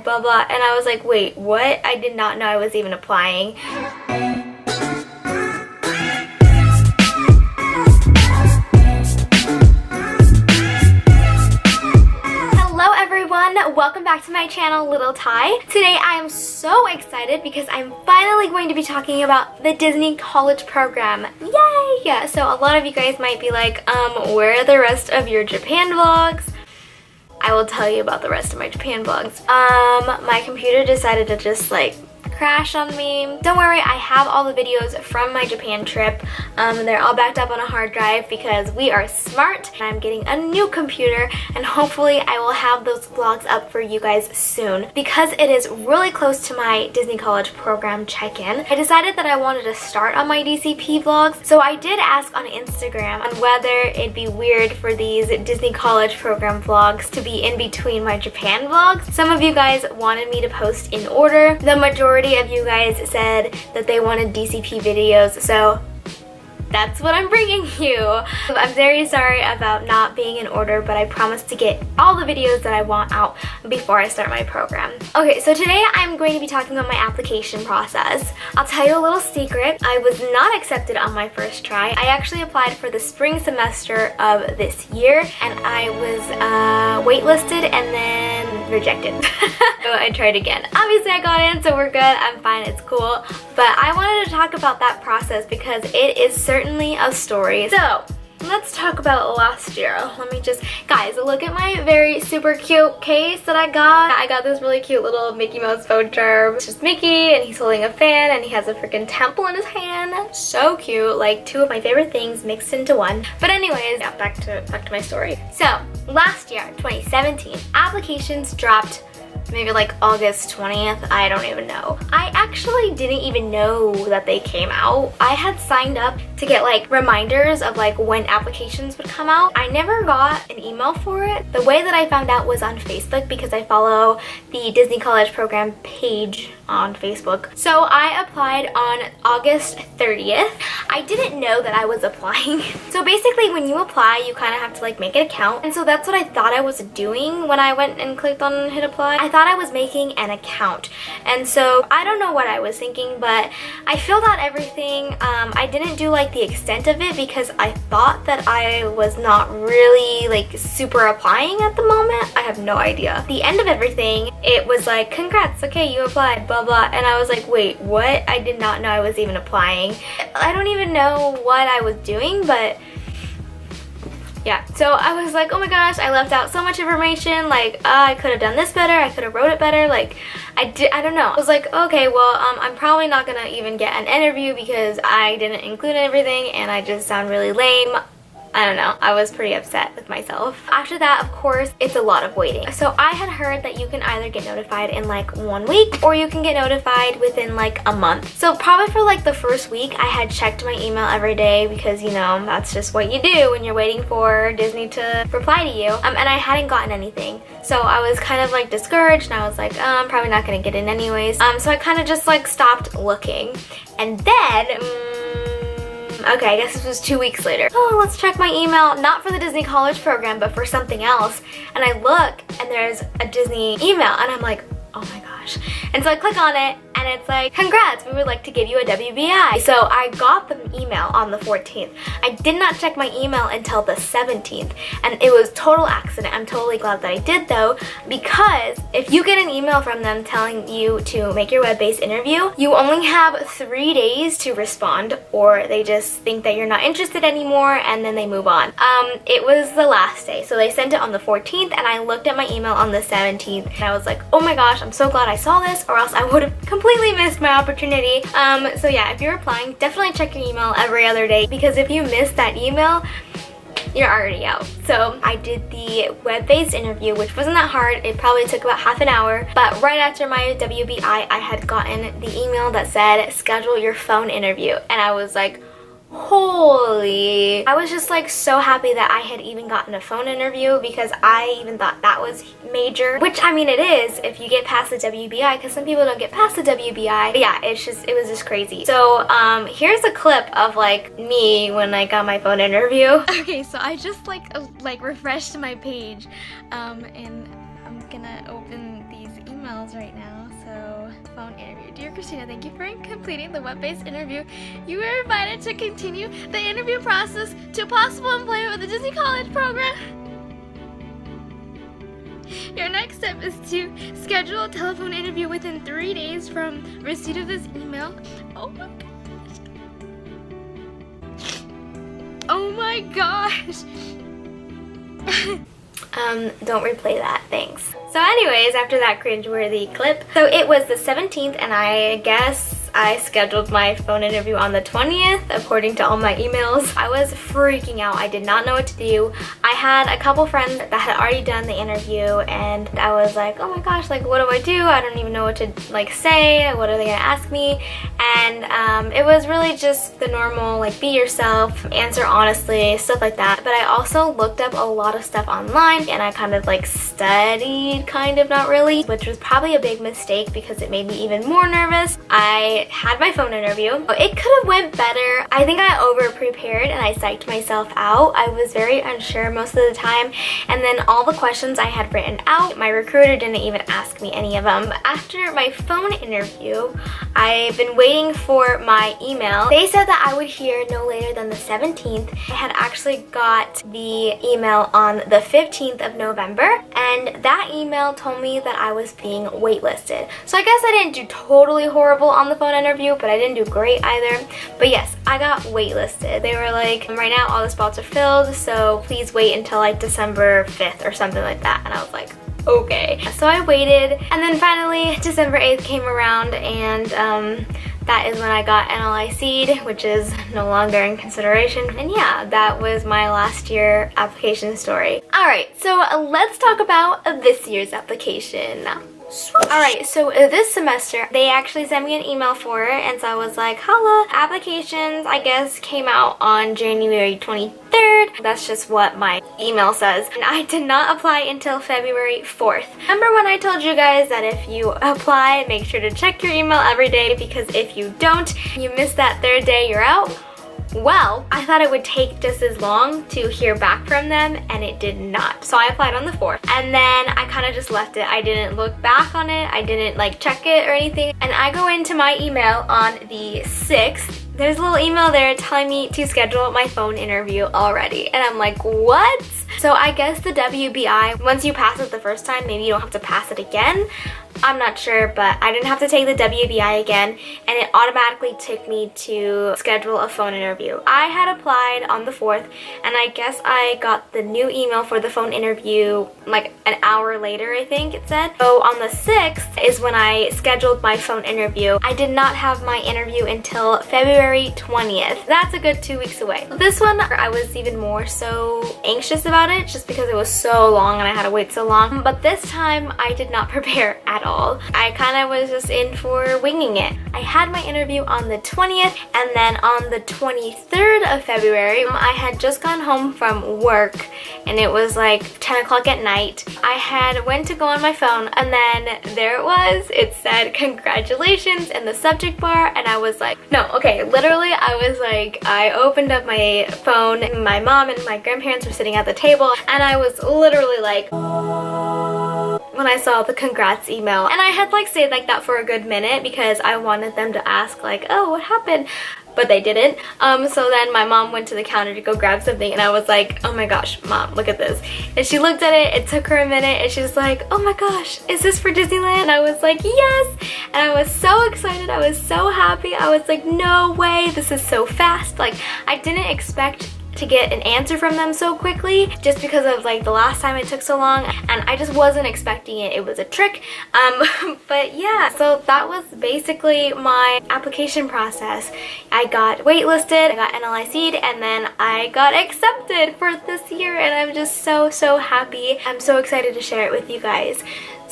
applied, blah blah, and I was like, wait, what? I did not know I was even applying. Welcome back to my channel, Little Ty. Today I am so excited because I'm finally going to be talking about the Disney College Program. Yay! So a lot of you guys might be like, where are the rest of your Japan vlogs? I will tell you about the rest of my Japan vlogs. My computer decided to just like crash on me. Don't worry, I have all the videos from my Japan trip. They're all backed up on a hard drive because we are smart and I'm getting a new computer, and hopefully I will have those vlogs up for you guys soon. Because it is really close to my Disney College Program check-in, I decided that I wanted to start on my DCP vlogs. So I did ask on Instagram on whether it'd be weird for these Disney College Program vlogs to be in between my Japan vlogs. Some of you guys wanted me to post in order. The majority of you guys said that they wanted DCP videos, so that's what I'm bringing you. I'm very sorry about not being in order, but I promise to get all the videos that I want out before I start my program. Okay, so today I'm going to be talking about my application process. I'll tell you a little secret. I was not accepted on my first try. I actually applied for the spring semester of this year, and I was waitlisted and then rejected. So I tried again. Obviously I got in, so we're good. I'm fine, it's cool. But I wanted to talk about that process because it is certainly a story. So let's talk about last year. Let me just, guys, look at my very super cute case that I got. I got this really cute little Mickey Mouse phone charm. It's just Mickey and he's holding a fan and he has a freaking temple in his hand. So cute, like two of my favorite things mixed into one. But anyways, yeah, back to my story. So last year, 2017, applications dropped maybe like August 20th, I don't even know. I actually didn't even know that they came out. I had signed up to get like reminders of like when applications would come out. I never got an email for it. The way that I found out was on Facebook because I follow the Disney College Program page on Facebook. So I applied on August 30th. I didn't know that I was applying. So basically when you apply, you kind of have to like make an account. And so that's what I thought I was doing when I went and clicked on hit apply. I thought I was making an account. And so I don't know what I was thinking, but I filled out everything. I didn't do like the extent of it because I thought that I was not really like super applying at the moment. I have no idea. At the end of everything, it was like, congrats, okay, you applied, blah blah, and I was like, wait, what? I did not know I was even applying. I don't even know what I was doing, but yeah, so I was like, oh my gosh, I left out so much information, like I could have done this better, I could have wrote it better, like I don't know. I was like, okay, well, I'm probably not gonna even get an interview because I didn't include everything and I just sound really lame. I don't know, I was pretty upset with myself. After that, of course, it's a lot of waiting. So I had heard that you can either get notified in like 1 week or you can get notified within like a month. So probably for like the first week, I had checked my email every day because, you know, that's just what you do when you're waiting for Disney to reply to you. And I hadn't gotten anything. So I was kind of like discouraged and I was like, oh, I'm probably not gonna get in anyways. So I kind of just like stopped looking. And then, okay, I guess this was 2 weeks later. Oh, let's check my email, not for the Disney College Program, but for something else. And I look and there's a Disney email and I'm like, oh my gosh. And so I click on it and it's like, congrats, we would like to give you a WBI. So I got the email on the 14th. I did not check my email until the 17th, and it was total accident. I'm totally glad that I did though, because if you get an email from them telling you to make your web-based interview, you only have 3 days to respond, or they just think that you're not interested anymore and then they move on. It was the last day, so they sent it on the 14th and I looked at my email on the 17th and I was like, oh my gosh, I'm so glad I saw this, or else I would have completely missed my opportunity. So yeah, if you're applying, definitely check your email every other day, because if you miss that email, you're already out. So I did the web-based interview, which wasn't that hard. It probably took about half an hour, but right after my WBI, I had gotten the email that said schedule your phone interview, and I was like, holy, I was just like so happy that I had even gotten a phone interview, because I even thought that was major, which I mean it is if you get past the WBI, because some people don't get past the WBI. But yeah, it was just crazy. So here's a clip of like me when I got my phone interview. Okay, so I just like refreshed my page and I'm gonna open these emails. emails right now. So, phone interview. Dear Christina, thank you for completing the web-based interview. You are invited to continue the interview process to possible employment with the Disney College program. Your next step is to schedule a telephone interview within 3 days from receipt of this email. Oh my gosh. Oh my gosh. Don't replay that, thanks. So anyways, after that cringeworthy clip, so it was the 17th and I guess I scheduled my phone interview on the 20th according to all my emails. I was freaking out. I did not know what to do. I had a couple friends that had already done the interview and I was like, oh my gosh, like what do I do? I don't even know what to like say. What are they gonna ask me? And it was really just the normal like be yourself, answer honestly, stuff like that. But I also looked up a lot of stuff online and I kind of like studied, kind of, not really, which was probably a big mistake because it made me even more nervous. I had my phone interview. It could have went better. I think I over prepared and I psyched myself out. I was very unsure most of the time, and then all the questions I had written out, my recruiter didn't even ask me any of them. After my phone interview, I've been waiting for my email. They said that I would hear no later than the 17th. I had actually got the email on the 15th of November, and that email told me that I was being waitlisted. So I guess I didn't do totally horrible on the phone interview, but I didn't do great either. But yes, I got waitlisted. They were like, right now all the spots are filled, so please wait until like December 5th or something like that. And I was like, okay. So I waited, and then finally December 8th came around, and that is when I got NLIC'd, which is no longer in consideration. And yeah, that was my last year application story. Alright, so let's talk about this year's application. Alright, so this semester, they actually sent me an email for it, and so I was like, holla. Applications, I guess, came out on January 23rd. That's just what my email says. And I did not apply until February 4th. Remember when I told you guys that if you apply, make sure to check your email every day, because if you don't, you miss that third day, you're out? Well, I thought it would take just as long to hear back from them, and it did not. So I applied on the 4th, and then I kind of just left it. I didn't look back on it. I didn't like check it or anything. And I go into my email on the 6th. There's a little email there telling me to schedule my phone interview already. And I'm like, what? So I guess the WBI, once you pass it the first time, maybe you don't have to pass it again. I'm not sure, but I didn't have to take the WBI again, and it automatically took me to schedule a phone interview. I had applied on the 4th, and I guess I got the new email for the phone interview like an hour later, I think it said. So on the 6th is when I scheduled my phone interview. I did not have my interview until February 20th. That's a good 2 weeks away. This one, I was even more so anxious about it just because it was so long and I had to wait so long. But this time, I did not prepare at all. I kind of was just in for winging it. I had my interview on the 20th, and then on the 23rd of February, I had just gone home from work, and it was like 10 o'clock at night. I had went to go on my phone, and then there it was. It said congratulations in the subject bar, and I was like, no, okay, literally I was like, I opened up my phone, and my mom and my grandparents were sitting at the table, and I was literally like, when I saw the congrats email. And I had like stayed like that for a good minute because I wanted them to ask like, oh, what happened? But they didn't. So then my mom went to the counter to go grab something, and I was like, oh my gosh, Mom, look at this. And she looked at it, it took her a minute, and she was like, oh my gosh, is this for Disneyland? And I was like, yes. And I was so excited, I was so happy. I was like, no way, this is so fast. Like, I didn't expect to get an answer from them so quickly just because of like the last time it took so long, and I just wasn't expecting it. It was a trick. But yeah, so that was basically my application process. I got waitlisted, I got NLIC'd, and then I got accepted for this year, and I'm just so happy. I'm so excited to share it with you guys.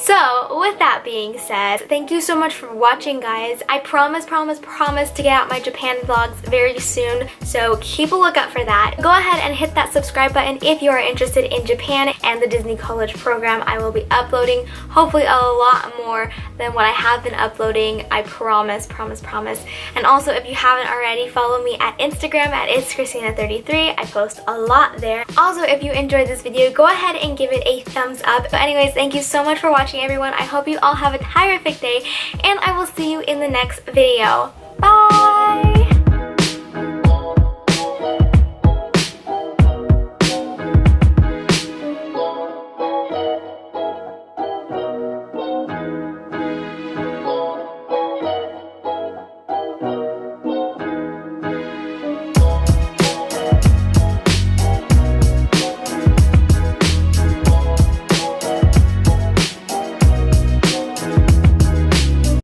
So, with that being said, thank you so much for watching, guys. I promise to get out my Japan vlogs very soon, so keep a lookout for that. Go ahead and hit that subscribe button if you are interested in Japan and the Disney College program. I will be uploading, hopefully, a lot more than what I have been uploading. I promise. And also, if you haven't already, follow me at Instagram at itschristina33. I post a lot there. Also, if you enjoyed this video, go ahead and give it a thumbs up. But anyways, thank you so much for watching. watching, everyone. I hope you all have a terrific day, and I will see you in the next video.